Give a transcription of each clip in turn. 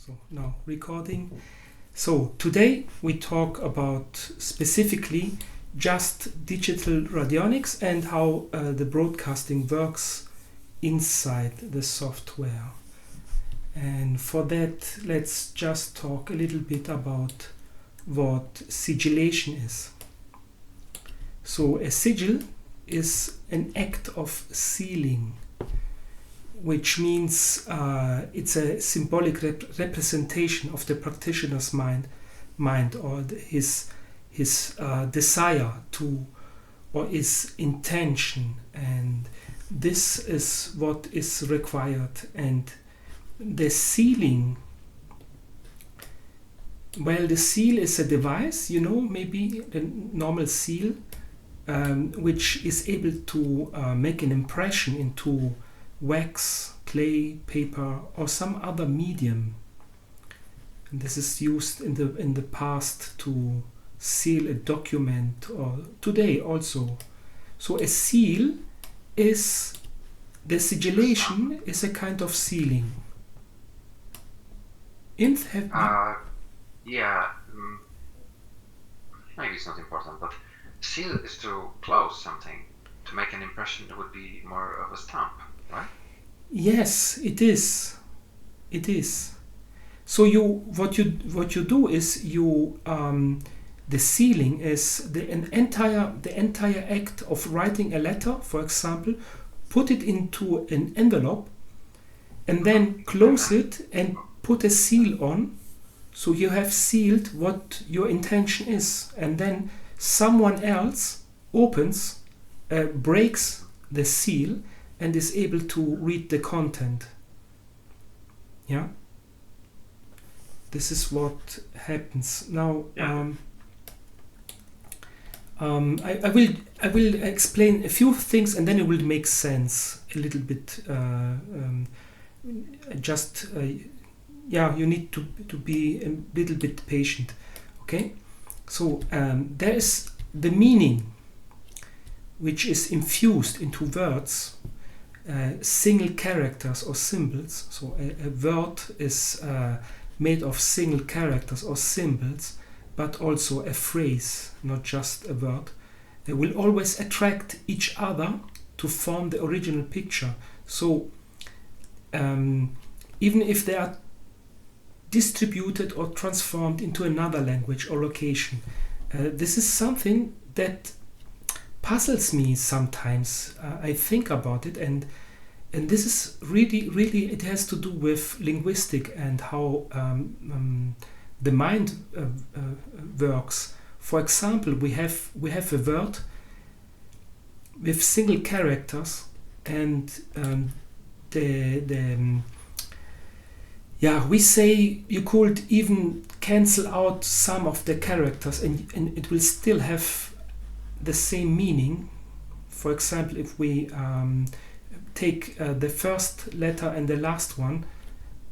So now recording. So today we talk about specifically just digital radionics and how the broadcasting works inside the software. And for that, let's just talk a little bit about what sigillation is. So a sigil is an act of sealing, which means it's a symbolic representation of the practitioner's mind or his desire to, or his intention, and this is what is required. And the sealing, well, the seal is a device, maybe the normal seal, which is able to make an impression into wax, clay, paper, or some other medium. And this is used in the past to seal a document, or today also. So a seal is, the sigillation is a kind of sealing. Yeah, maybe it's not important, but seal is to close something, to make an impression that would be more of a stamp, right? Yes, it is. It is. So what you do is the sealing is the entire act of writing a letter, for example, put it into an envelope, and then close it and put a seal on. So you have sealed what your intention is, and then someone else opens, breaks the seal, and is able to read the content. Yeah, this is what happens now. I will explain a few things, and then it will make sense a little bit. You need to be a little bit patient. Okay, so there is the meaning, which is infused into words, single characters or symbols. So a word is made of single characters or symbols, but also a phrase, not just a word. They will always attract each other to form the original picture. So even if they are distributed or transformed into another language or location, this is something that puzzles me sometimes. I think about it, and this is really it has to do with linguistic and how the mind works. For example, we have a word with single characters, and we say you could even cancel out some of the characters, and it will still have the same meaning. For example, if we take the first letter and the last one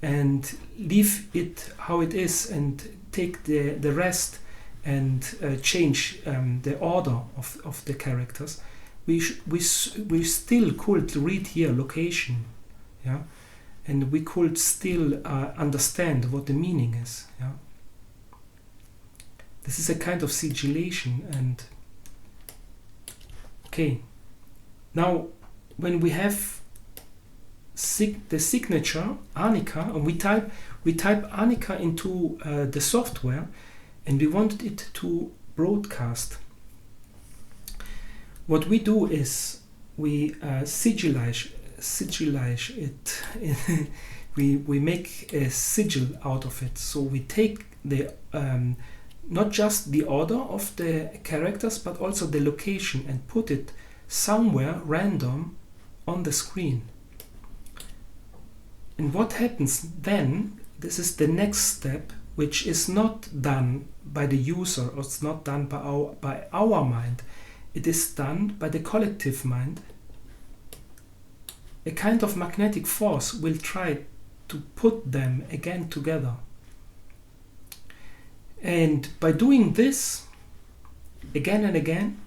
and leave it how it is, and take the rest and change the order of the characters, we still could read here location, and we could still understand what the meaning is. This is a kind of sigillation. And okay, now when we have the signature Arnika, and we type Arnika into the software, and we wanted it to broadcast, what we do is we sigillage it. we make a sigil out of it. So we take the not just the order of the characters, but also the location, and put it somewhere random on the screen. And what happens then, this is the next step, which is not done by the user, or it's not done by our mind. It is done by the collective mind. A kind of magnetic force will try to put them again together. And by doing this again and again,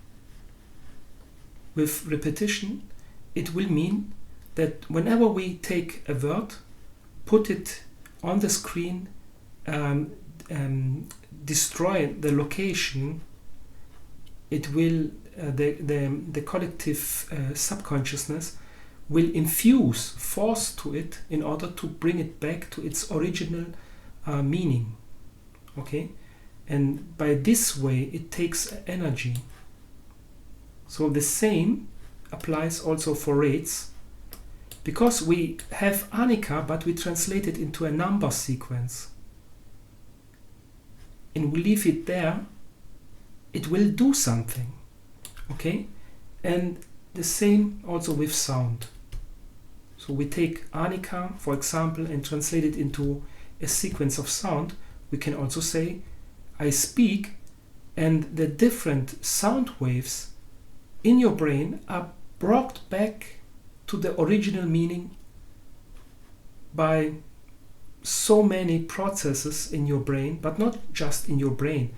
with repetition, it will mean that whenever we take a word, put it on the screen, um, destroy the location, it will the collective subconsciousness will infuse force to it in order to bring it back to its original meaning. Okay, and by this way it takes energy. So the same applies also for rates, because we have Anika, but we translate it into a number sequence, and we leave it there. It will do something. Okay, and the same also with sound. So we take Anika, for example, and translate it into a sequence of sound. We can also say, I speak, and the different sound waves in your brain are brought back to the original meaning by so many processes in your brain, but not just in your brain.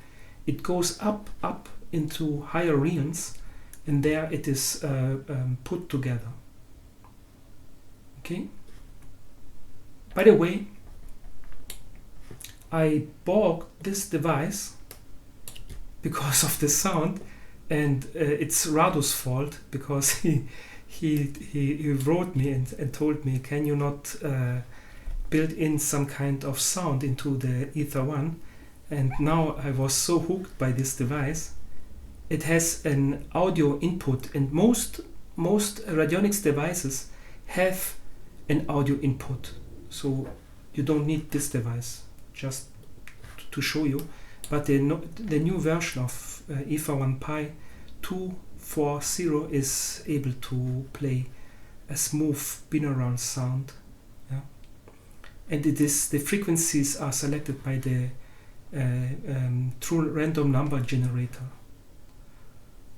It goes up into higher realms, and there it is put together. Okay. By the way, I bought this device because of the sound, and it's Radu's fault, because he wrote me and told me, can you not build in some kind of sound into the Ether One? And now I was so hooked by this device. It has an audio input, and most radionics devices have an audio input, so you don't need this device, just to show you. But the new version of AetherOnePi 2.4.0 is able to play a smooth binaural sound, yeah? And it is, the frequencies are selected by the true random number generator.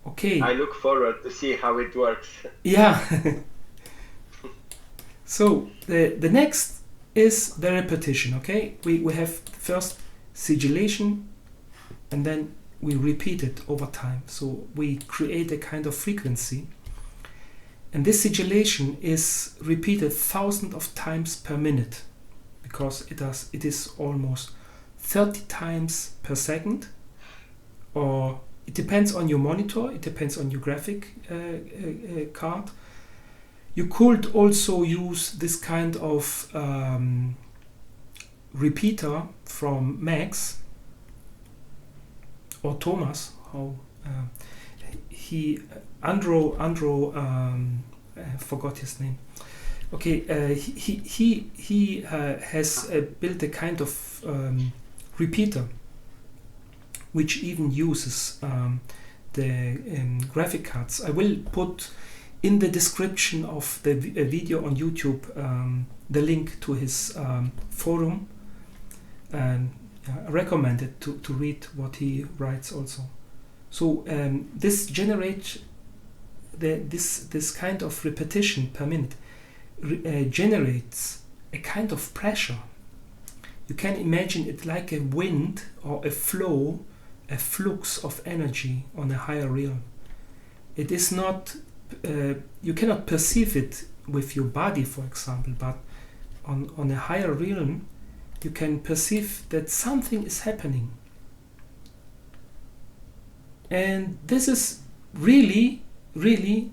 Okay. I look forward to see how it works. Yeah. So the next is the repetition. Okay, we have first sigillation, and then we repeat it over time. So we create a kind of frequency, and this sigillation is repeated thousands of times per minute, because it is almost 30 times per second, or it depends on your monitor, it depends on your graphic card. You could also use this kind of repeater from Max or Thomas. How I forgot his name. Okay, he has built a kind of repeater which even uses the graphic cards. I will put in the description of the video on YouTube the link to his forum, and I recommend it to read what he writes also. So this generates this kind of repetition per minute generates a kind of pressure. You can imagine it like a wind or a flow, a flux of energy on a higher realm. It is not, you cannot perceive it with your body, for example, but on a higher realm you can perceive that something is happening. And this is really, really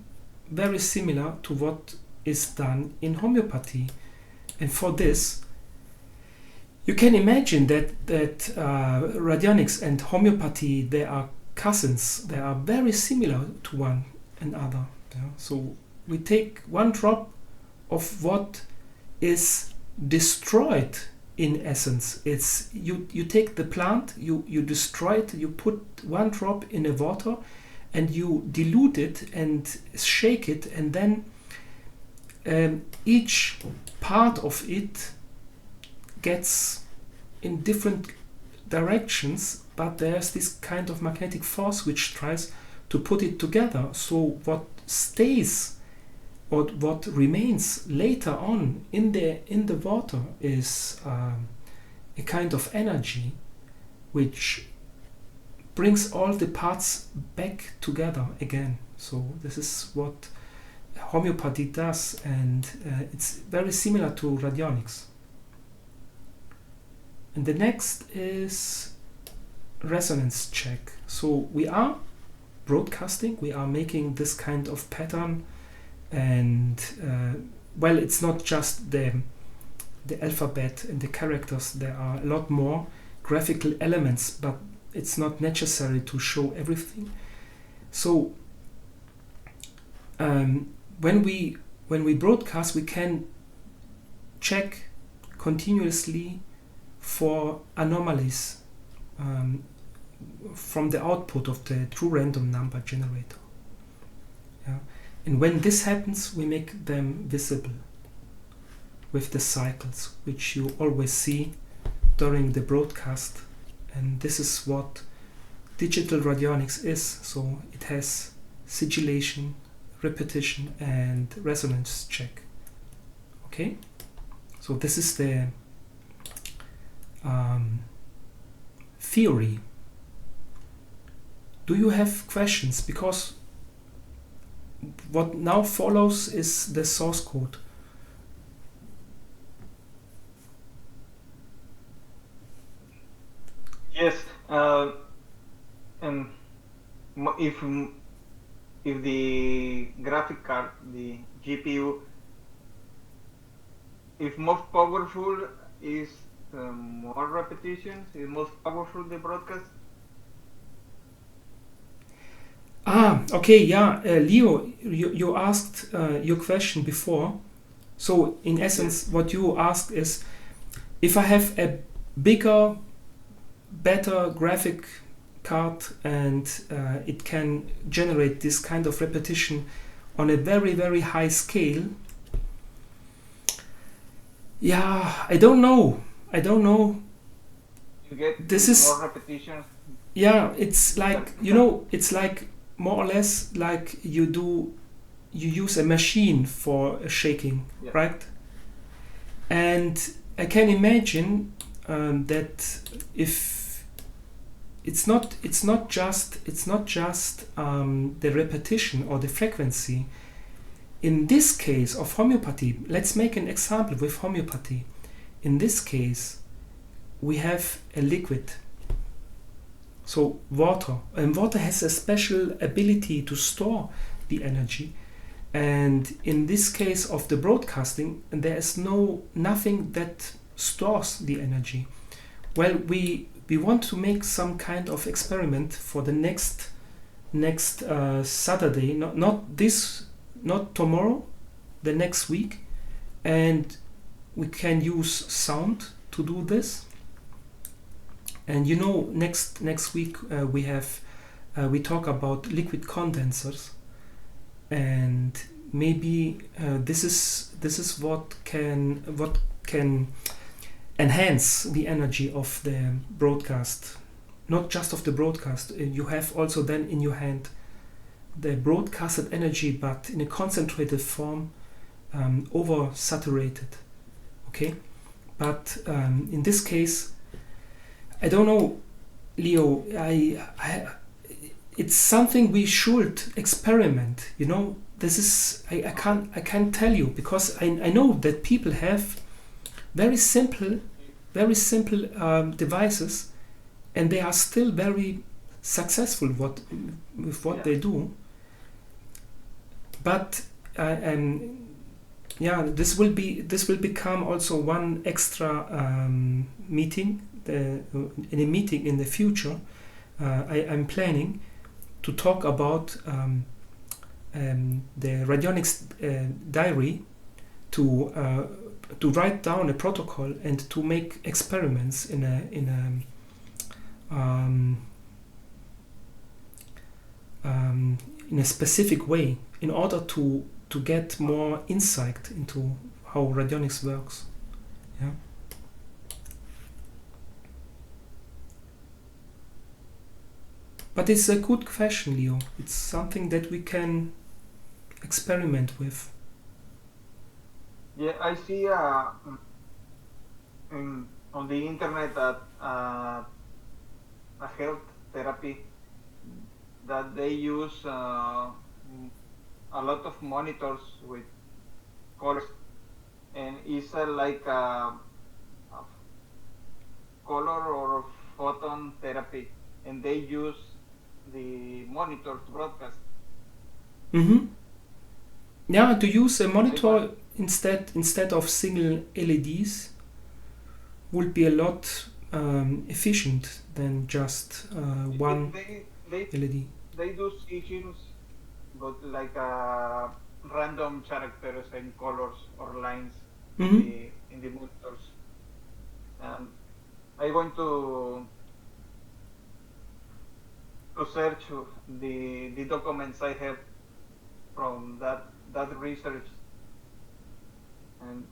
very similar to what is done in homeopathy. And for this, you can imagine that radionics and homeopathy, they are cousins. They are very similar to one another. Yeah? So we take one drop of what is destroyed in essence. It's you take the plant, you destroy it, you put one drop in the water, and you dilute it and shake it, and then each part of it gets in different directions, but there's this kind of magnetic force which tries to put it together. So what stays or what remains later on in the water is a kind of energy which brings all the parts back together again. So this is what homeopathy does, and it's very similar to radionics. And the next is resonance check. So we are broadcasting, we are making this kind of pattern, and well, it's not just the alphabet and the characters, there are a lot more graphical elements, but it's not necessary to show everything. So when we broadcast, we can check continuously for anomalies from the output of the true random number generator. Yeah. And when this happens, we make them visible with the cycles, which you always see during the broadcast. And this is what digital radionics is. So it has sigillation, repetition, and resonance check. Okay? So this is the theory. Do you have questions? Because what now follows is the source code. Yes, and if the graphic card, the GPU, if most powerful is more repetitions, is most powerful the broadcast. Okay, yeah, Leo, you asked your question before. So in essence, what you asked is, if I have a bigger, better graphic card and it can generate this kind of repetition on a very, very high scale. Yeah, I don't know. You get This is more repetitions. Yeah, it's like, it's like more or less like you use a machine for shaking, Yeah. right? And I can imagine that if it's not just the repetition or the frequency. In this case of homeopathy, let's make an example with homeopathy. In this case, we have a liquid. So water, and water has a special ability to store the energy. And in this case of the broadcasting, there is nothing that stores the energy. Well, we want to make some kind of experiment for the next Saturday, not tomorrow, the next week, and we can use sound to do this. And next week we talk about liquid condensers, and maybe this is what can enhance the energy of the broadcast, not just of the broadcast. You have also then in your hand the broadcasted energy, but in a concentrated form, over saturated. Okay, but in this case, I don't know, Leo. It's something we should experiment. This is I can't tell you, because I know that people have very simple devices, and they are still very successful with what they do. But this will become also one extra meeting. In a meeting in the future, I'm planning to talk about the radionics diary, to write down a protocol and to make experiments in a specific way, in order to get more insight into how radionics works. Yeah. But it's a good question, Leo. It's something that we can experiment with. Yeah, I see on the internet that a health therapy that they use a lot of monitors with colors, and it's like color or photon therapy, and they use the monitor to broadcast. Mm-hmm. Yeah, to use a monitor want- instead of single LEDs would be a lot efficient than just one They LED. they do sigils, but like random characters and colors or lines Mm-hmm. in the monitors. Um, I want to search the documents I have from that research, and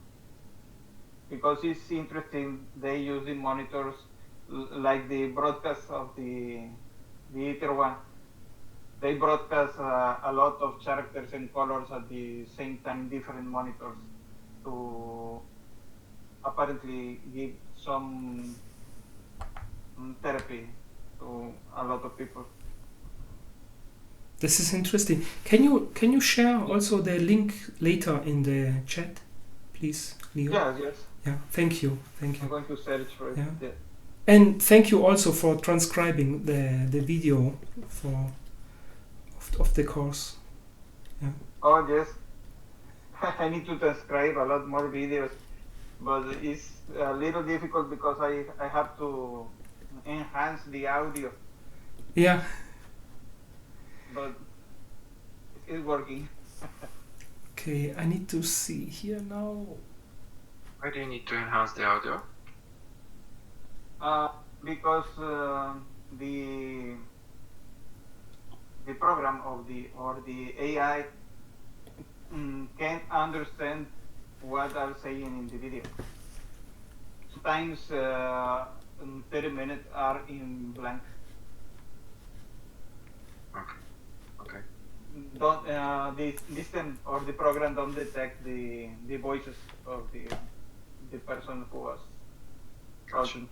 because it's interesting, they use the monitors like the broadcast of the AetherOne. They broadcast a lot of characters and colors at the same time, different monitors, to apparently give some therapy to a lot of people. This is interesting. Can you share also the link later in the chat, please, Leo? Yes. Yeah. Thank you. I'm going to search for it. Yeah. Yeah. And thank you also for transcribing the video of the course. Yeah. Oh yes, I need to transcribe a lot more videos, but it's a little difficult because I have to enhance the audio, Yeah. but it's working. Okay. I need to see here now. Why do you need to enhance the audio? Because the program of the AI can't understand what I'm saying in the video. Sometimes 30 minutes are in blank. Okay. Don't the system or the program don't detect the voices of the person who was Gotcha. talking.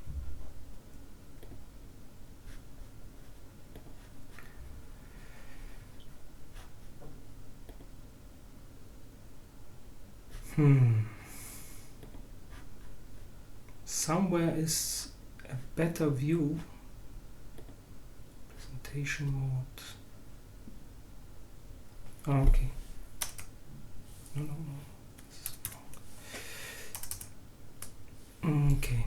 Somewhere is a better view. Presentation mode. Oh, okay. No. This is wrong. Okay.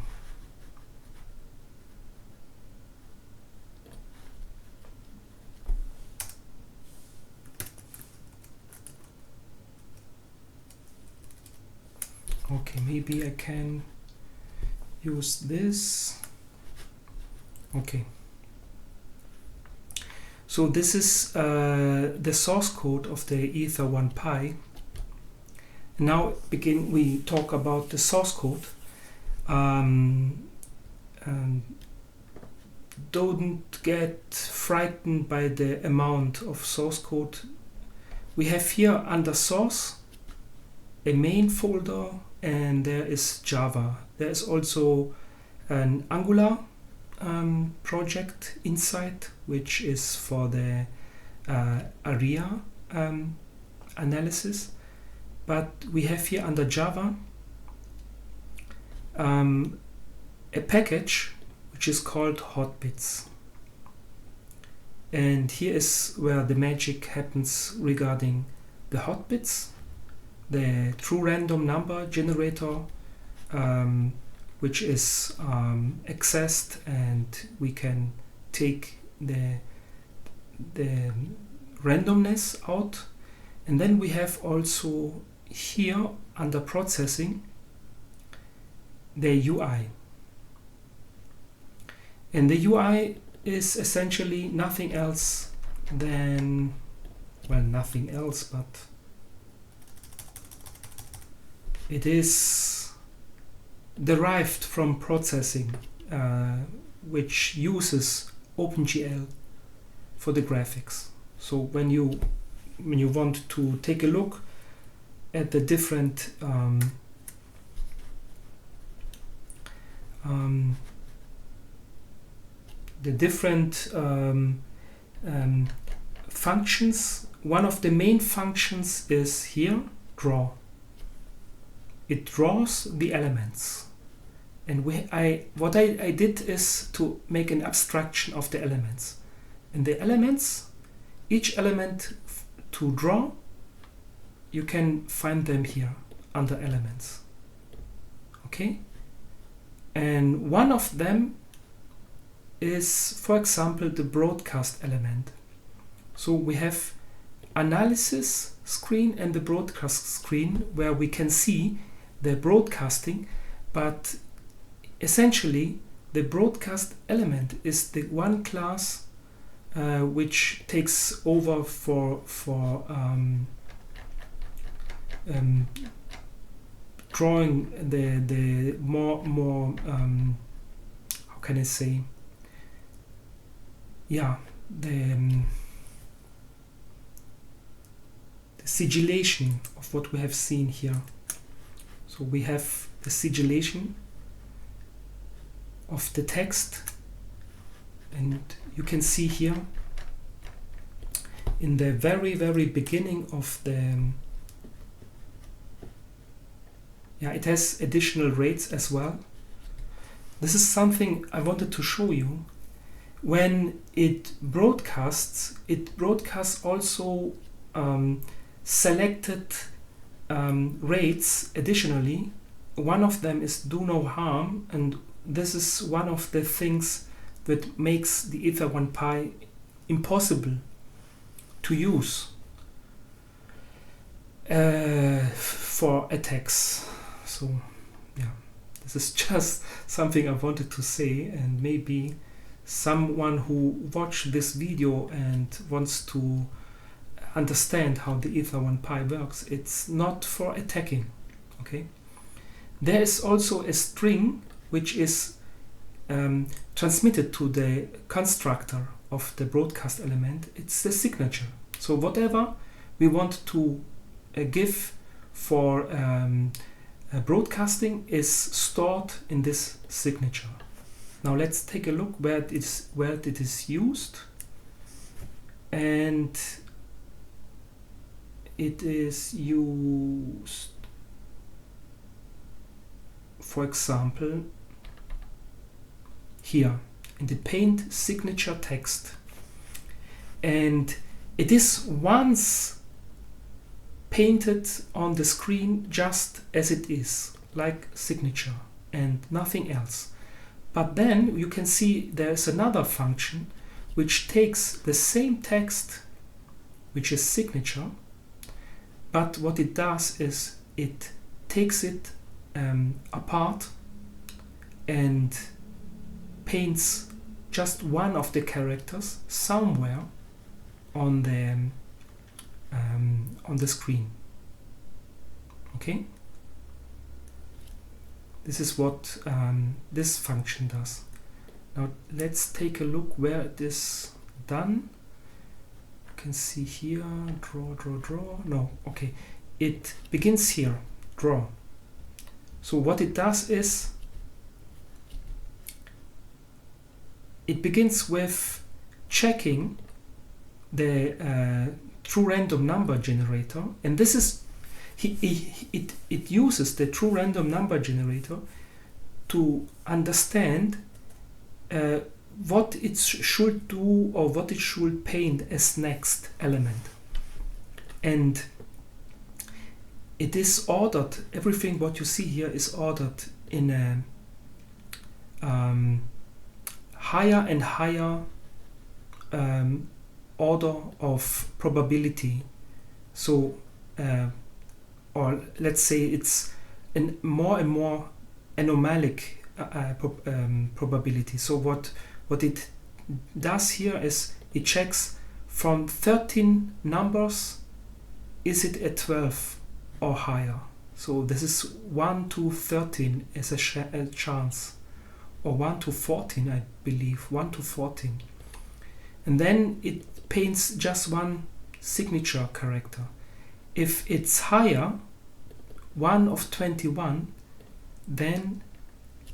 Okay, maybe I can use this. Okay. So this is the source code of the AetherOnePi. Now we talk about the source code. Don't get frightened by the amount of source code. We have here under source a main folder, and there is Java. There is also an Angular project inside, which is for the area analysis. But we have here under Java a package which is called hotbits. And here is where the magic happens regarding the hotbits, the true random number generator, which is accessed, and we can take the randomness out. And then we have also here under processing the UI. And the UI is essentially nothing else than, well, nothing else, but it is derived from processing, which uses OpenGL for the graphics. So when you want to take a look at the different functions, one of the main functions is here draw. It draws the elements, And what I did is to make an abstraction of the elements. And the elements, each element to draw, you can find them here under elements. Okay? And one of them is, for example, the broadcast element. So we have analysis screen and the broadcast screen where we can see the broadcasting, but essentially the broadcast element is the one class which takes over for drawing the more how can I say, yeah, the sigillation of what we have seen here. So we have the sigillation of the text, and you can see here in the very beginning of the it has additional rates as well. This is something I wanted to show you. When it broadcasts also selected rates additionally. One of them is do no harm, and this is one of the things that makes the AetherOnePi impossible to use for attacks. So yeah, this is just something I wanted to say, and maybe someone who watched this video and wants to understand how the AetherOnePi works, it's not for attacking. Okay, there is also a string which is transmitted to the constructor of the broadcast element. It's the signature. So whatever we want to give for broadcasting is stored in this signature. Now let's take a look where it is used. And it is used, for example, here in the paint signature text, and it is once painted on the screen just as it is, like signature and nothing else. But then you can see there's another function which takes the same text, which is signature, but what it does is it takes it apart and paints just one of the characters somewhere on the screen. Okay, this is what this function does. Now let's take a look where it is done. You can see here, draw. No, okay, it begins here, draw. So what it does is it begins with checking the true random number generator, and this is it uses the true random number generator to understand what it should do or what it should paint as next element. And it is ordered, everything what you see here is ordered in a higher and higher order of probability. So or let's say it's a more and more anomalic probability. So what it does here is it checks from 13 numbers, is it a 12 or higher. So this is 1 to 13 as a chance, or 1 to 14, I believe, 1 to 14. And then it paints just one signature character. If it's higher, 1 of 21, then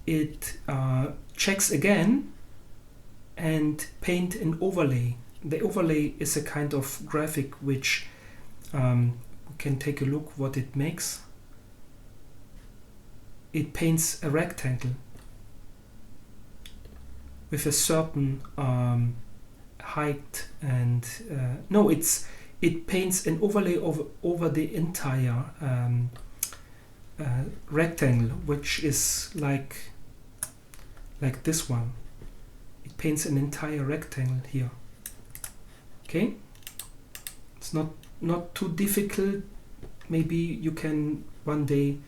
it checks again and paint an overlay. The overlay is a kind of graphic which we can take a look what it makes. It paints a rectangle with a certain height, and no, it paints an overlay over the entire rectangle, which is like this one. It paints an entire rectangle here. Okay, it's not too difficult. Maybe you can one day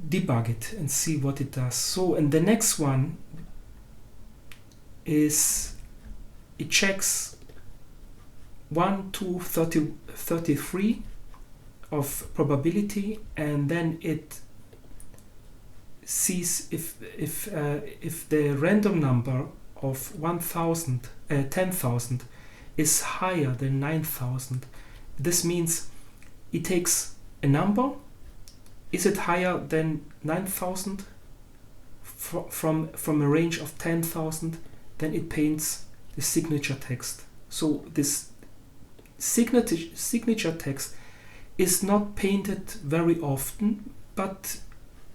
debug it and see what it does. So, and the next one is it checks 1 to 33 of probability, and then it sees if the random number of 10,000 is higher than 9,000. This means it takes a number. Is it higher than 9,000 from a range of 10,000? Then it paints the signature text. So this signature text is not painted very often, but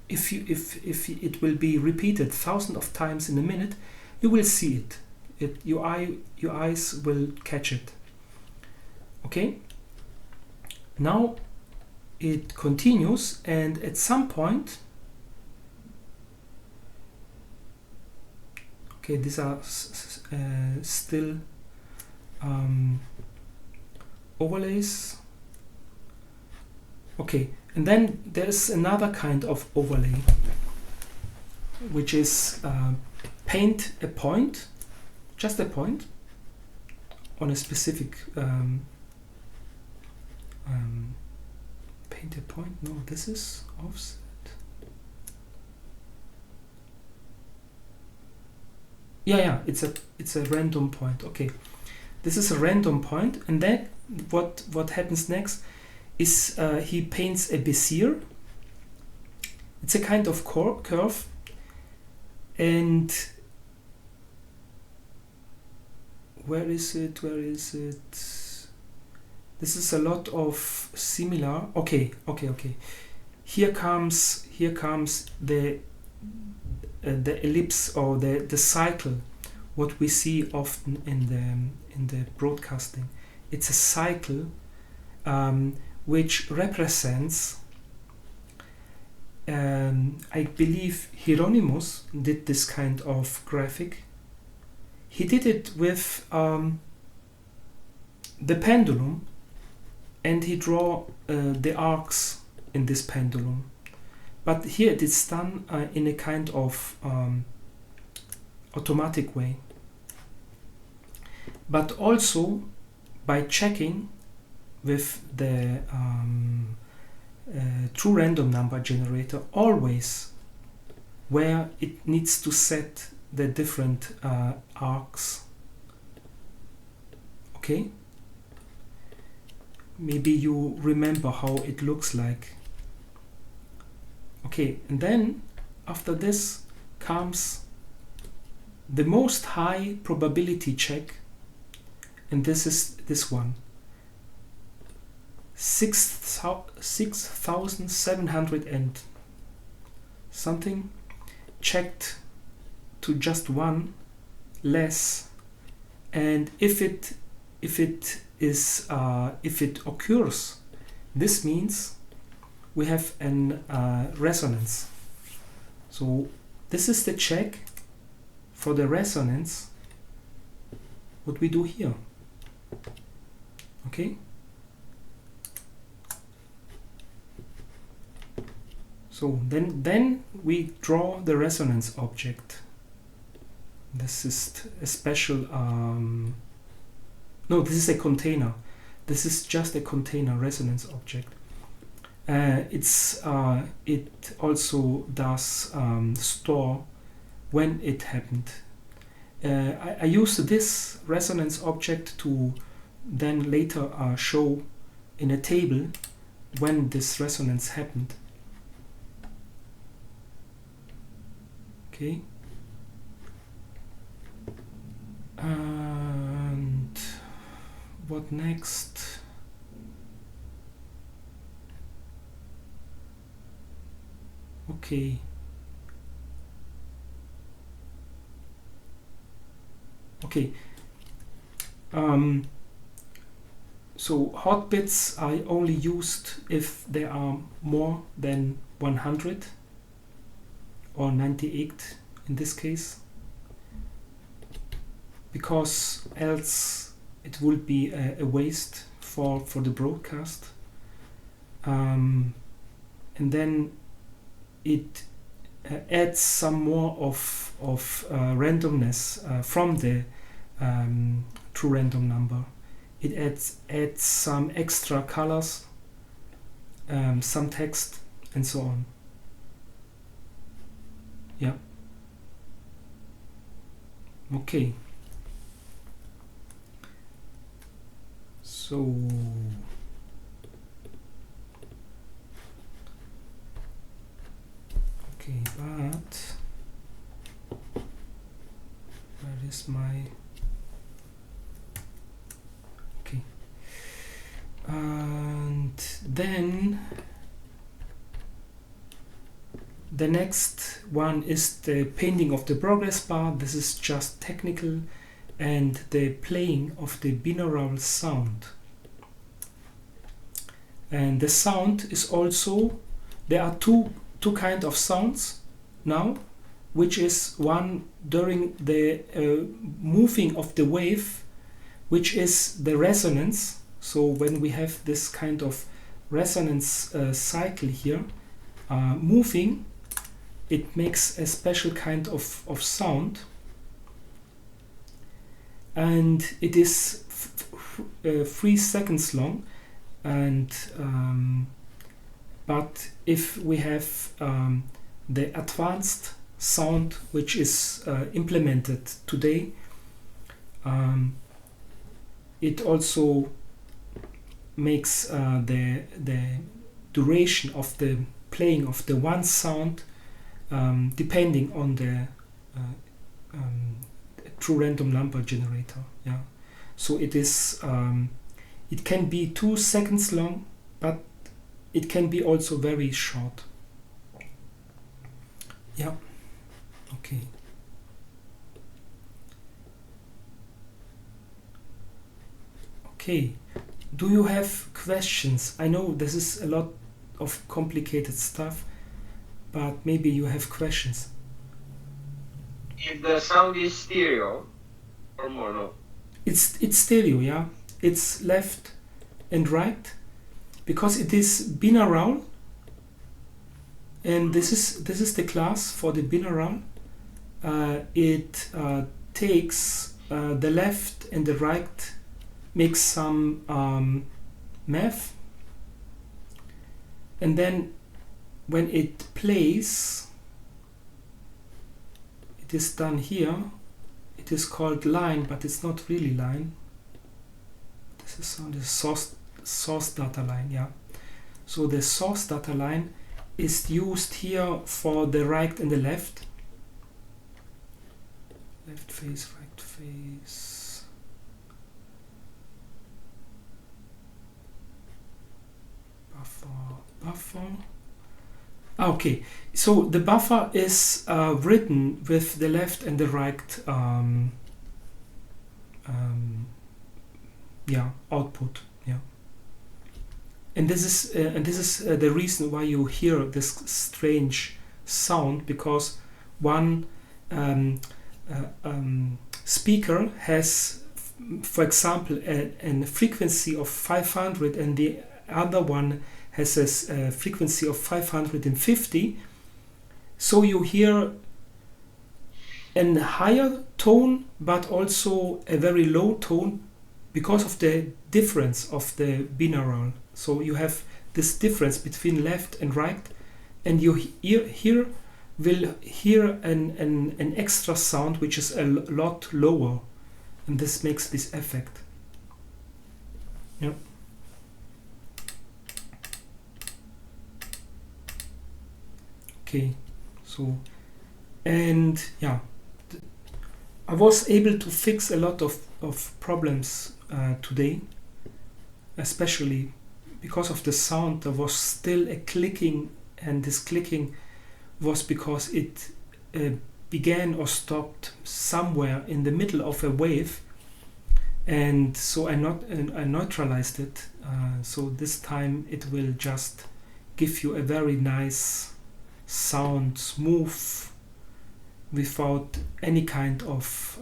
if it will be repeated thousands of times in a minute, you will see it. Your eyes will catch it. Okay. Now it continues, and at some point, okay, these are still overlays. Okay, and then there's another kind of overlay, which is paint a point, just a point, on a specific paint a point. No, this is offset. Yeah, it's a random point. Okay, this is a random point, and then what happens next is he paints a Bezier. It's a kind of curve, and where is it? This is a lot of similar. Okay. Here comes the ellipse, or the cycle, what we see often in the broadcasting. It's a cycle which represents, I believe Hieronymus did this kind of graphic. He did it with the pendulum, and he draw the arcs in this pendulum. But here it is done in a kind of automatic way. But also by checking with the true random number generator always where it needs to set the different arcs. Okay? Maybe you remember how it looks like. Okay, and then after this comes the most high probability check, and this is this one. 6,700 and something checked to just one less, and if it occurs, this means we have an resonance. So this is the check for the resonance, what we do here. Okay, so then we draw the resonance object. This is a special no, this is a container. This is just a container resonance object. It also does store when it happened. I use this resonance object to then later show in a table when this resonance happened. Okay. And what next? Okay. Okay. So hot bits are only used if there are more than 100 or 98 in this case, because else it will be a waste for the broadcast. And then it adds some more of randomness from the true random number. It adds some extra colors, some text, and so on. Yeah. Okay. So okay, but where is my okay? And then the next one is the painting of the progress bar. This is just technical, and the playing of the binaural sound. And the sound is also, there are two kinds of sounds now, which is one during the moving of the wave, which is the resonance. So when we have this kind of resonance cycle here moving, it makes a special kind of sound, and it is 3 seconds long. And but if we have the advanced sound which is implemented today, it also makes the duration of the playing of the one sound depending on the true random number generator. Yeah, so it is it can be 2 seconds long, but it can be also very short. Yeah. Okay. Okay. Do you have questions? I know this is a lot of complicated stuff, but maybe you have questions. If the sound is stereo or mono? It's stereo, yeah. It's left and right, because it is binaural, and this is the class for the binaural. It takes the left and the right, makes some math, and then when it plays, it is done here. It is called line, but it's not really line. This is on the source data line, yeah. So the source data line is used here for the right and the left. Left face, right face. Buffer. Okay, so the buffer is written with the left and the right output. Yeah, and this is the reason why you hear this strange sound, because one speaker has, for example, a frequency of 500, and the other one has a frequency of 550. So you hear a higher tone, but also a very low tone, because of the difference of the binaural. So you have this difference between left and right, and you will hear an extra sound which is a lot lower, and this makes this effect. Yeah. Okay, so, and yeah, I was able to fix a lot of problems today, especially because of the sound. There was still a clicking, and this clicking was because it began or stopped somewhere in the middle of a wave, and so I neutralized it. So this time it will just give you a very nice sound, smooth, without any kind of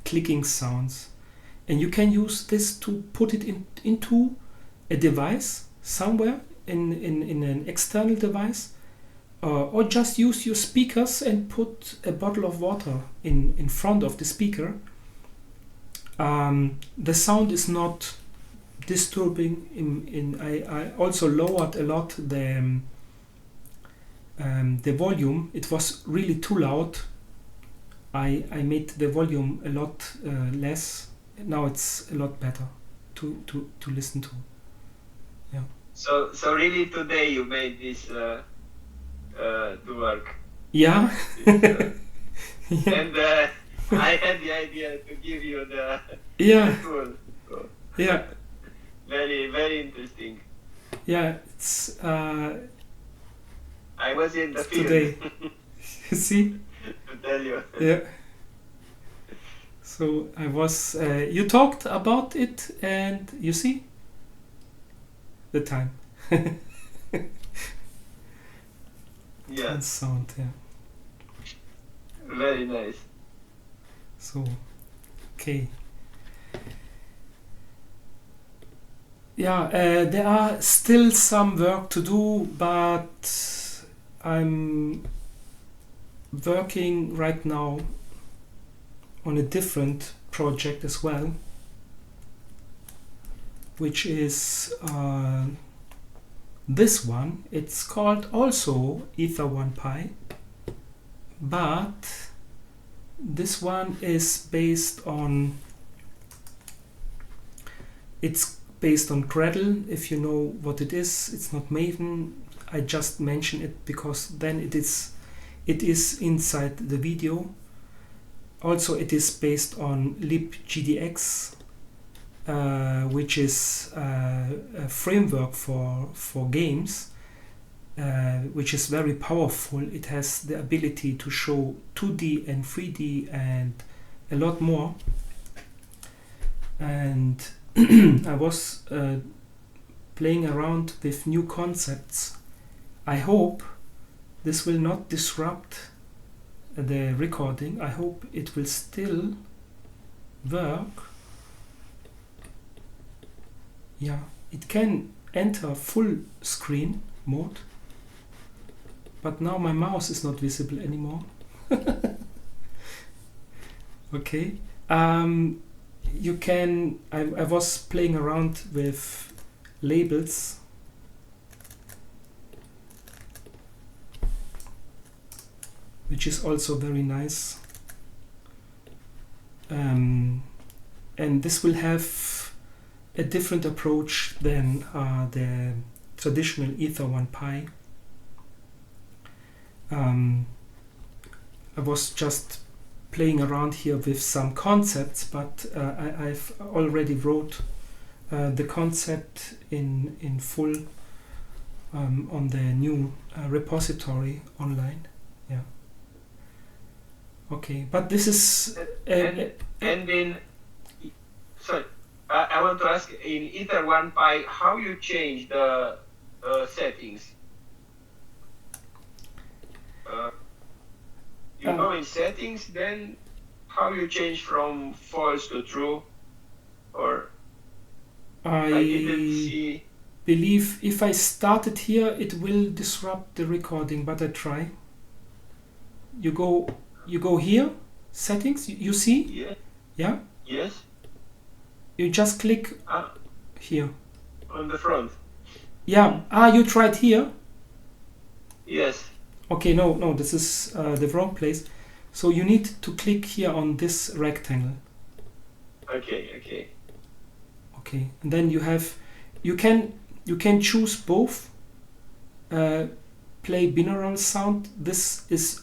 clicking sounds. And you can use this to put it into a device somewhere in an external device, or just use your speakers and put a bottle of water in front of the speaker. The sound is not disturbing. I also lowered a lot the volume. It was really too loud. I made the volume a lot less. Now it's a lot better to listen to. Yeah. So really today you made this to work. Yeah. Yeah. Yeah. And I had the idea to give you the Yeah. tool. So Yeah. very, very interesting. Yeah. It's I was in the field today. You see? to tell you. Yeah. So I was. You talked about it, and you see the time. Yeah, And sound. Yeah. very nice. So, okay. Yeah, there are still some work to do, but I'm working right now on a different project as well, which is this one. It's called also AetherOnePi, but this one is based on Gradle. If you know what it is, it's not Maven. I just mention it because then it is inside the video. Also, it is based on libgdx, which is a framework for games, which is very powerful. It has the ability to show 2D and 3D and a lot more. And I was playing around with new concepts. I hope this will not disrupt the recording. I hope it will still work. Yeah, it can enter full screen mode, but now my mouse is not visible anymore. Okay. You can. I was playing around with labels. Which is also very nice. And this will have a different approach than the traditional AetherOnePi. I was just playing around here with some concepts, but I've already wrote the concept in full on the new repository online. Yeah. Okay, but this is And in sorry, I want to ask in AetherOnePi how you change the settings. You go in settings, then how you change from false to true, or I didn't see. believe if I start it here, it will disrupt the recording, but I try. You go here, settings. You see? Yeah. Yeah. Yes. You just click here. On the front. Yeah. You tried here. Yes. Okay. No. This is the wrong place. So you need to click here on this rectangle. Okay. Okay. And then you can choose both. Play binaural sound. This is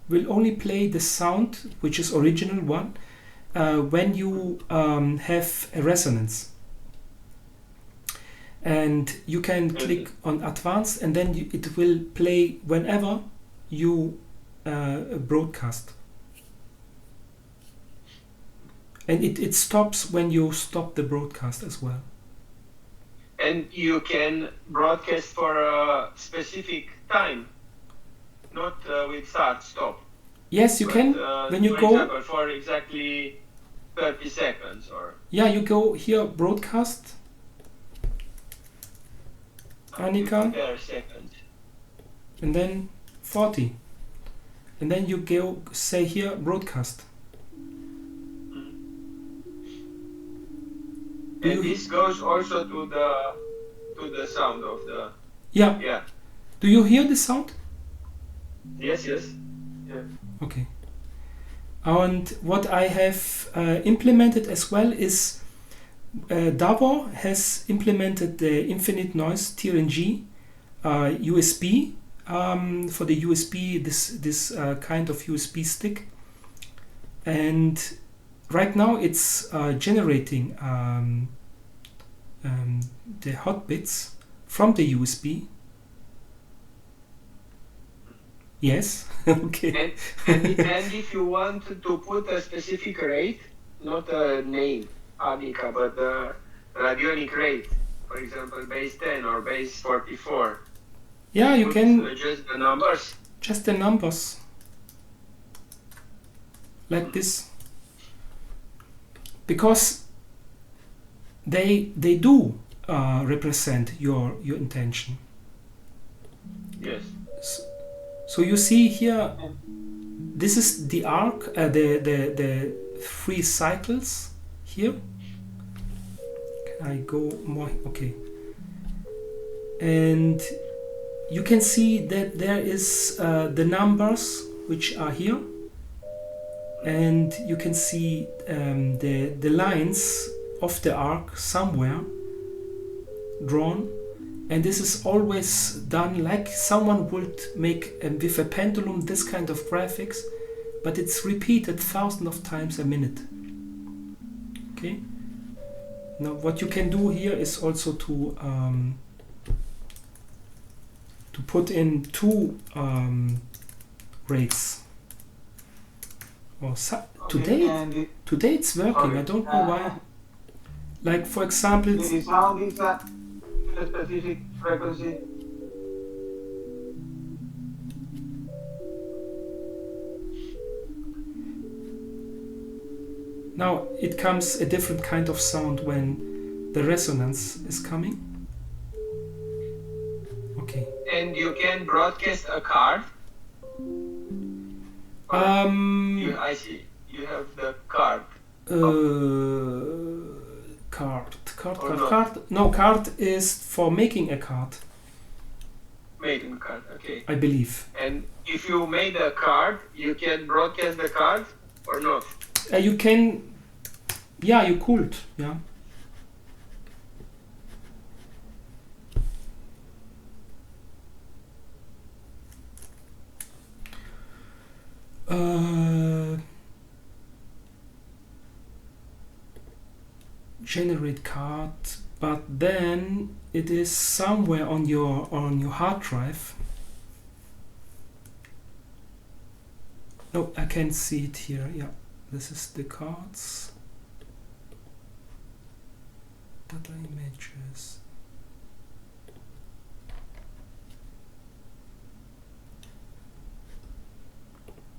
will only play the sound, which is original one, when you have a resonance. And you can click on advanced, and then it will play whenever you broadcast. And it stops when you stop the broadcast as well. And you can broadcast for a specific time, not with start stop. Yes, you But, can. When you for go, example, for exactly 30 seconds or yeah, you go here, broadcast, Annika, per second. and then 40. And then you go, say here, broadcast. And this goes also to the sound of the Yeah. Do you hear the sound? Yes. Yeah. Okay. And what I have implemented as well is Davo has implemented the infinite noise TRNG USB for the USB, this kind of USB stick, and right now it's generating the hot bits from the USB. Yes. Okay. And if you want to put a specific rate, not a name, Anika, but the radionic rate, for example, base 10 or base 44. Yeah, you can adjust the numbers. just the numbers like this, because they do represent your intention. Yes. So you see here, this is the arc, the 3 cycles here. Can I go more? Okay. And you can see that there is the numbers which are here, and you can see the lines of the arc somewhere drawn. And this is always done like someone would make with a pendulum this kind of graphics, but it's repeated thousands of times a minute. Okay. Now what you can do here is also to put in 2 rates. Or today it's working. I don't know why. Like for example, the sound is at a specific frequency. now it comes a different kind of sound when the resonance is coming. Okay. And you can broadcast a card. I see. You have the card. Card. No, card is for making a card. Making a card, okay. I believe. And if you made a card, you can broadcast the card or not? You can. Yeah, you could. Yeah. Generate card, but then it is somewhere on your hard drive. No, I can see it here. Yeah, this is the cards. Data images.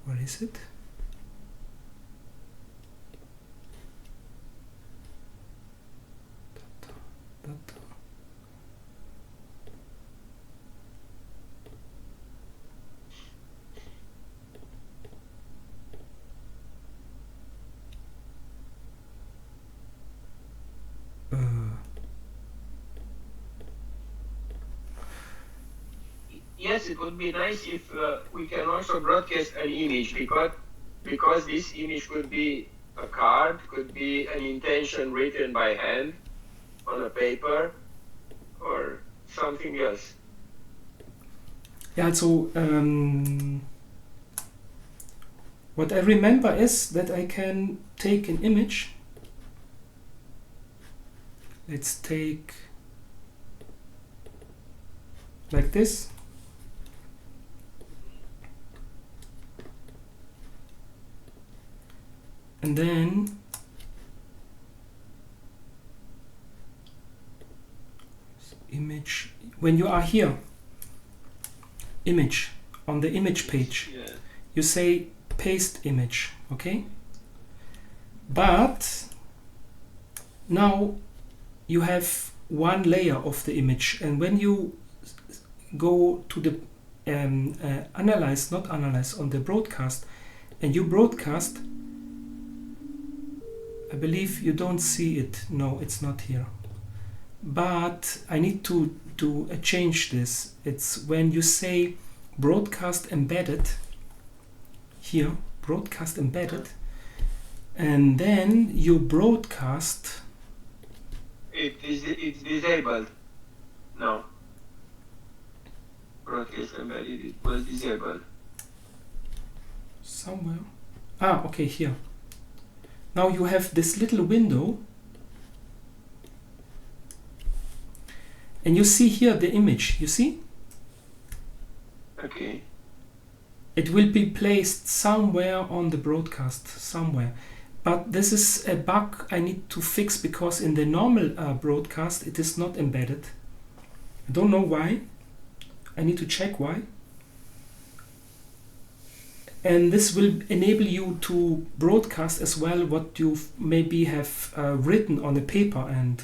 Where is it? Data. Yes, it would be nice if we can also broadcast an image, because this image could be a card, could be an intention written by hand on a paper, or something else. Yeah, so what I remember is that I can take an image. Let's take like this. and then image, when you are here, image, on the image page, Yeah. you say paste image, okay? But now you have one layer of the image, and when you go to the analyze, not analyze, on the broadcast, and you broadcast, I believe you don't see it. No, it's not here. But I need to change this. It's when you say broadcast embedded, here, broadcast embedded, and then you broadcast. It's disabled. No. Broadcast embedded, it was disabled. Somewhere. Ah, okay, here. Now you have this little window, and you see here the image, you see? Okay. It will be placed somewhere on the broadcast, somewhere. But this is a bug I need to fix, because in the normal broadcast it is not embedded. I don't know why. I need to check why. And this will enable you to broadcast as well what you maybe have written on a paper, and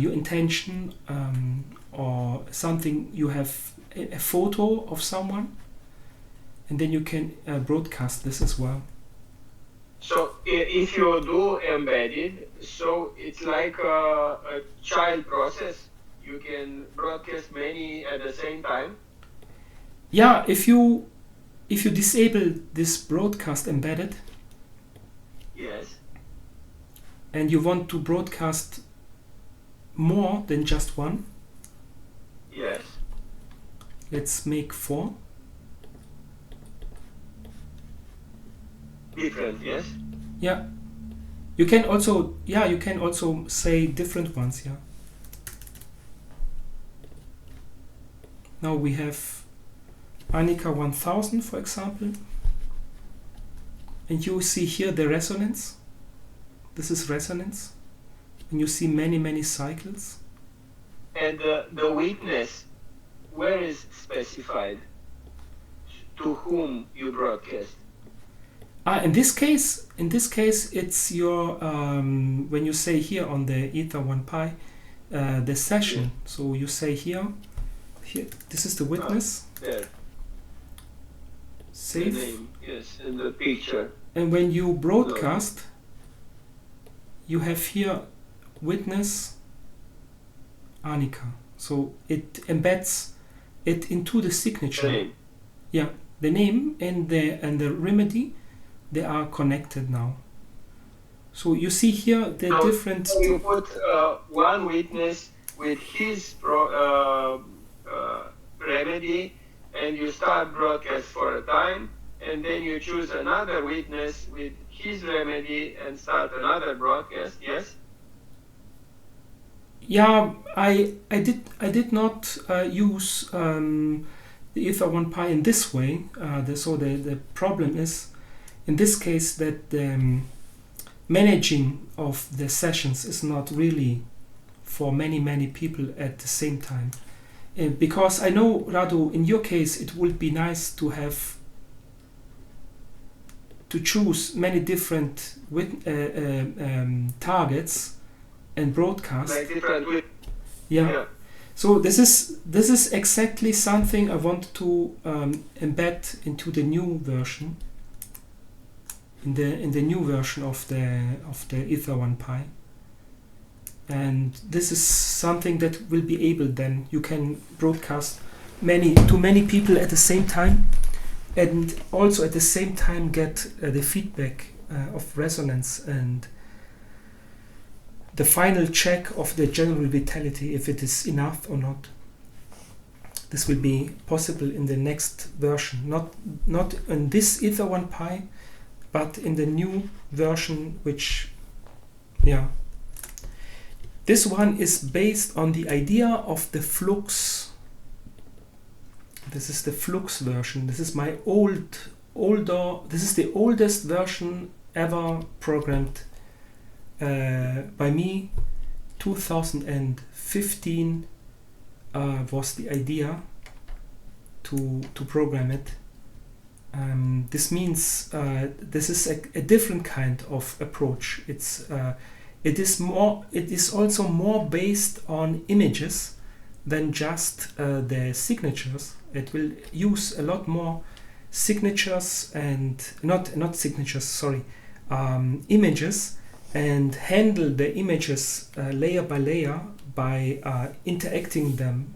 your intention, or something, you have a photo of someone, and then you can broadcast this as well. So if you do embedded, so it's like a child process. You can broadcast many at the same time. Yeah, if you disable this broadcast embedded, Yes. and you want to broadcast more than just one, Yes. let's make 4. Different. Yes. Yeah. You can also say different ones, yeah. Now we have Annika 1000, for example. And you see here the resonance. This is resonance. And you see many cycles. And the witness, where is specified? To whom you broadcast? In this case, it's your when you say here on the AetherOnePi, the session. So you say here, this is the witness. There. Save. The name, yes, and the picture. And when you broadcast, you have here witness Annika. So it embeds it into the signature. The name. Yeah, the name and the remedy, they are connected now. So you see here the So different. you put one witness with his remedy, and you start broadcast for a time, and then you choose another witness with his remedy and start another broadcast. Yes. Yeah, I did not use the AetherOnePi in this way. So the problem is, in this case, that the managing of the sessions is not really for many people at the same time. Because I know, Radu, in your case, it would be nice to have to choose many different targets and broadcast. Like different Yeah. So this is exactly something I want to embed into the new version. In the new version of the AetherOnePi. And this is something that will be able, then you can broadcast to many people at the same time, and also at the same time get the feedback of resonance and the final check of the general vitality, if it is enough or not. This will be possible in the next version, not in this AetherOnePi, but in the new version, which, yeah. This one is based on the idea of the flux. This is the flux version. This is my this is the oldest version ever programmed by me. 2015 was the idea to program it. This means this is a different kind of approach. It is also more based on images than just the signatures. It will use a lot more signatures and not signatures, sorry, images, and handle the images layer by layer by interacting them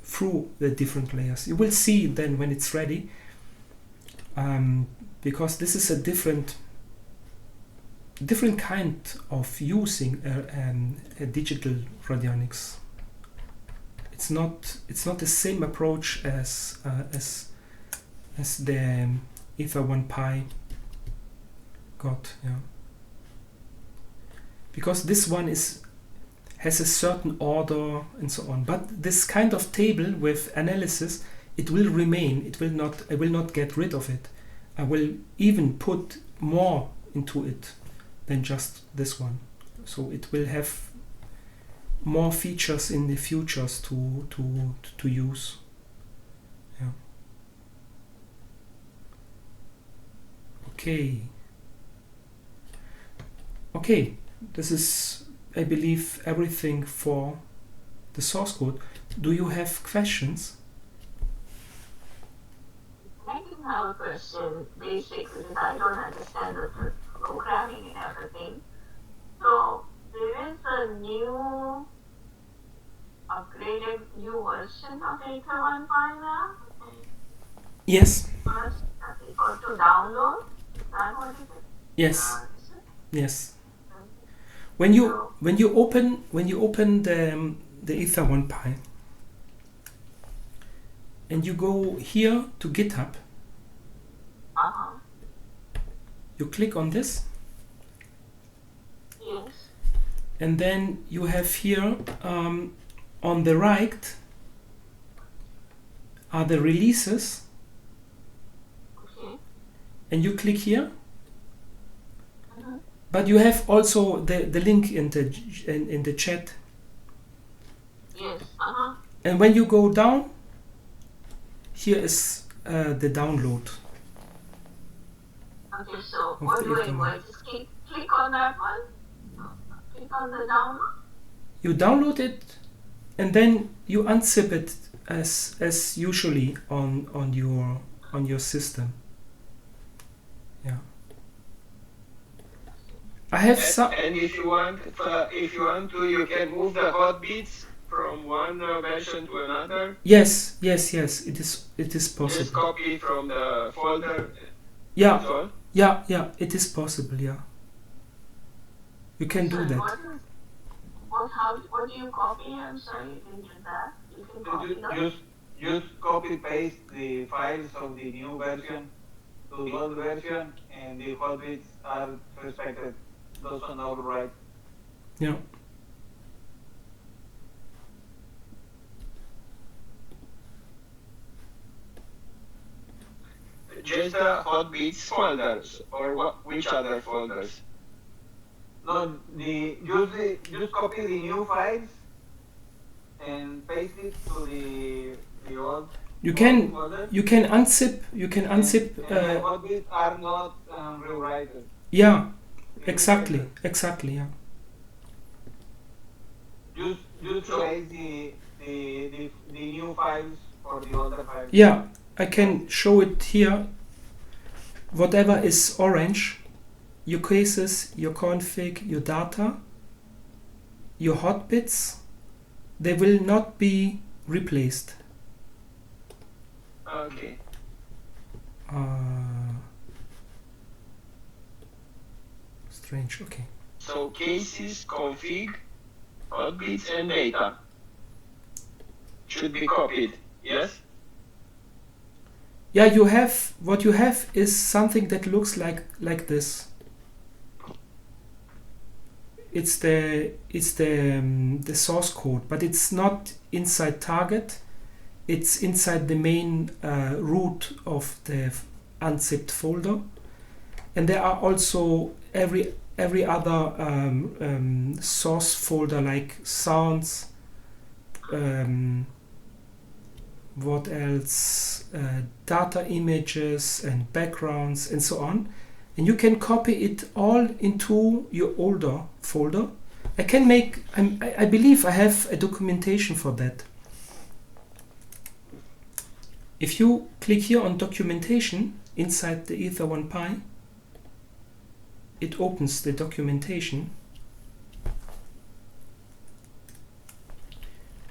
through the different layers. You will see then when it's ready, because this is a different kind of using a digital radionics. It's not the same approach as the AetherOnePi got, yeah. Because this one has a certain order and so on. But this kind of table with analysis, it will remain. I will not get rid of it. I will even put more into it than just this one. So it will have more features in the futures to use. Yeah. Okay, this is, I believe, everything for the source code. Do you have questions? I do have a question, basic, because I don't understand the programming and everything. So there is a new upgraded new version of AetherOnePi now? Yes. First, or to download? Is that what it is? Yes. Yes. When you open the AetherOnePi and you go here to GitHub, you click on this. Yes. And then you have here on the right are the releases, Okay. and you click here. But you have also the link in the chat. Yes. And when you go down, here is the download. Okay, so Of what the do I do? AetherOne. I just click on that one? Click on the download? You download it, and then you unzip it as usually on your system. Yeah. I have some. And if you want to, you can move the hotbits from one version to another. Yes. It is Just possible. copy from the folder. Yeah. That's all. Yeah. It is possible. Yeah. You can do that. What do you copy? I'm sorry, you can do that. You can copy that. Just copy paste the files of the new version to the old version, and the hotbits are respected. Those are all right. Yeah. Just the hotbits folders, or which other folders? No, just copy the new files and paste it to the old. You can folder. unzip. You can unzip. And the hotbits are not rewritten. Yeah. Exactly. Yeah. Just erase the new files for the older files. Yeah. I can show it here. Whatever is orange, your cases, your config, your data, your hotbits, they will not be replaced. Okay. Strange. Okay. So cases, config, hotbits, and data should be copied. Yes. Yeah, what you have is something that looks like this. It's the source code, but it's not inside target. It's inside the main root of the unzipped folder, and there are also every other source folder like sounds, what else, data images and backgrounds and so on, and you can copy it all into your older folder. I believe I have a documentation for that. If you click here on documentation inside the AetherOnePi, it opens the documentation,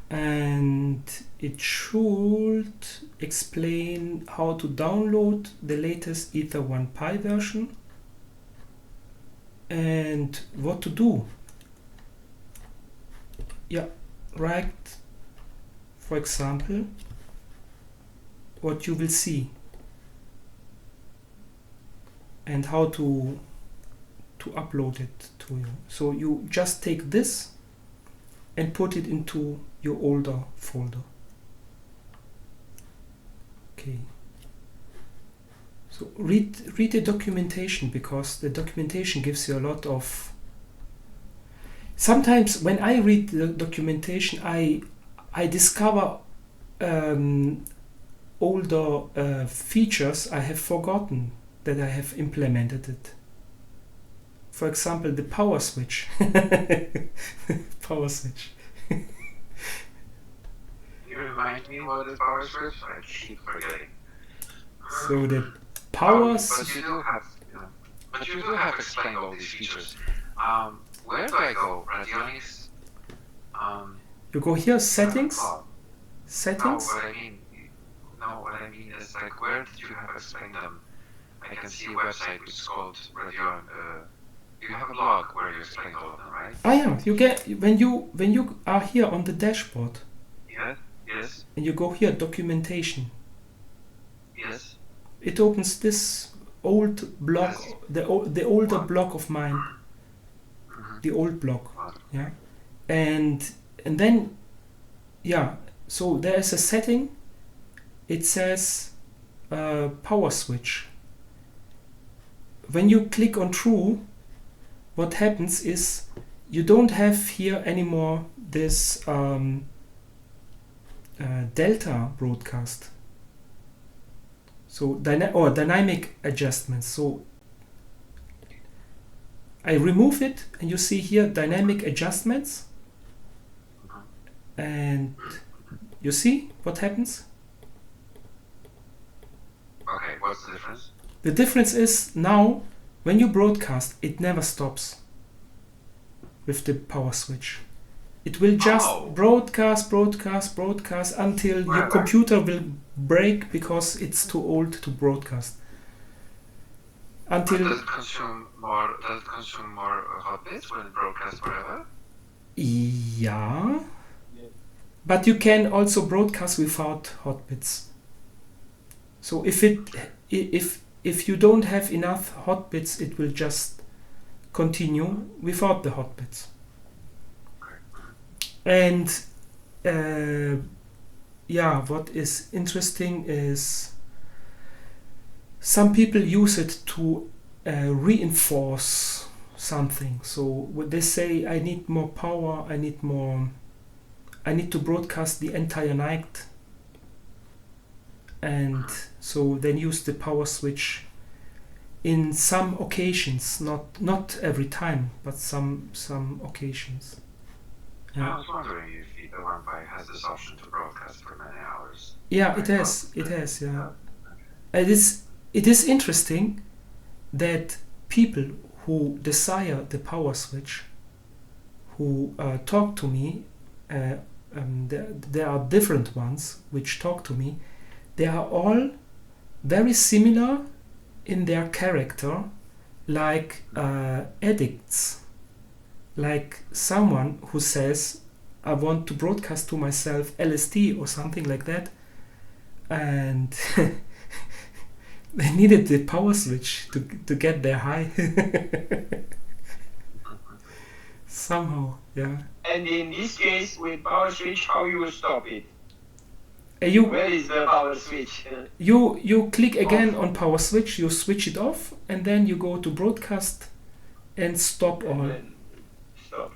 and it should explain how to download the latest AetherOnePi version and what to do. Yeah, right. For example, what you will see and how to upload it to you. So you just take this and put it into your older folder. Okay. So read the documentation, because the documentation gives you a lot of. Sometimes when I read the documentation, I discover older features I have forgotten that I have implemented it. For example, the power switch. Power switch. You remind me what is power switch? I keep forgetting. So the power but you do have explained all these features. Where do I go? Radionics? You go here, settings. No, Settings. what I mean is, like, where did you have explained them? I can see a website which is called Radion. You have a blog where you explain all of them, right? Ah yeah, you get when you are here on the dashboard. Yes. And you go here, documentation. Yes. It opens this old blog, Yes. the older blog of mine, the old blog. Yeah, and then yeah. So there is a setting. It says power switch. When you click on true, what happens is you don't have here anymore this delta broadcast. So dynamic adjustments. So I remove it, and you see here dynamic adjustments, and you see what happens. Okay, what's the difference? The difference is now when you broadcast, it never stops with the power switch. It will just broadcast until your computer will break because it's too old to broadcast. Until Does it consume more hot bits when it broadcasts forever? Yeah. But you can also broadcast without hot bits. So if you don't have enough hot bits, it will just continue without the hot bits. And what is interesting is some people use it to reinforce something. So when they say, I need more power, I need to broadcast the entire night, and so then use the power switch in some occasions, not every time, but some occasions. I was wondering if AetherOnePi has this option to broadcast for many hours. Yeah, it has. Yeah, it is interesting that people who desire the power switch, who talk to me, there are different ones which talk to me. They are all very similar in their character, like addicts. Like someone who says, I want to broadcast to myself LSD or something like that, and they needed the power switch to get their high. Somehow, yeah. And in this case, with power switch, how you will stop it? you Where is the power switch? you click again on power switch, you switch it off, and then you go to broadcast and stop all. Then stop.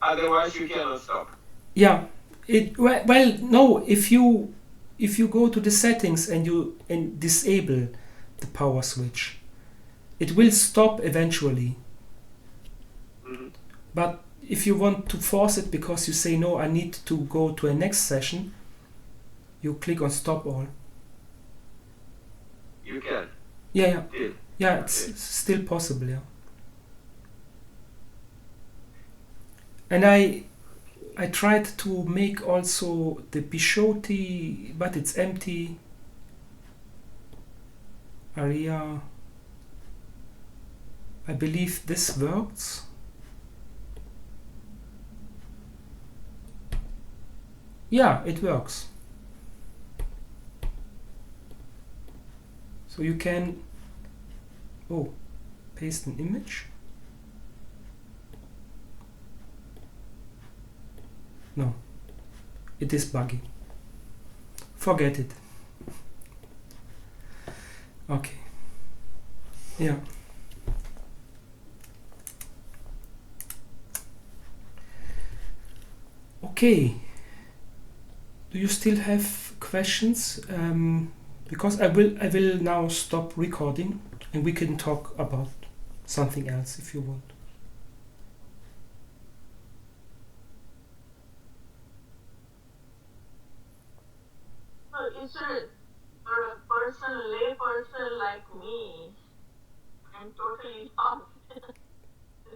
Otherwise, you cannot stop. Yeah, well no, if you go to the settings and you disable the power switch, it will stop eventually. Mhm. But if you want to force it because you say no, I need to go to a next session, you click on stop all. You can. Yeah, Still. yeah, it's Okay. still possible, yeah. And I tried to make also the Bishoti, but it's empty area. I believe this works. Yeah, it works. So you can paste an image. No, it is buggy. Forget it. Okay. Yeah. Okay. Do you still have questions? Because I will now stop recording and we can talk about something else if you want. So is it for a person, lay person like me? I'm totally lost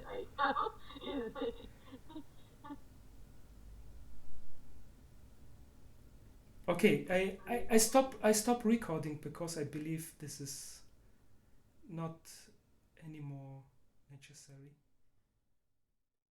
right now. Okay, I stop recording because I believe this is not anymore necessary.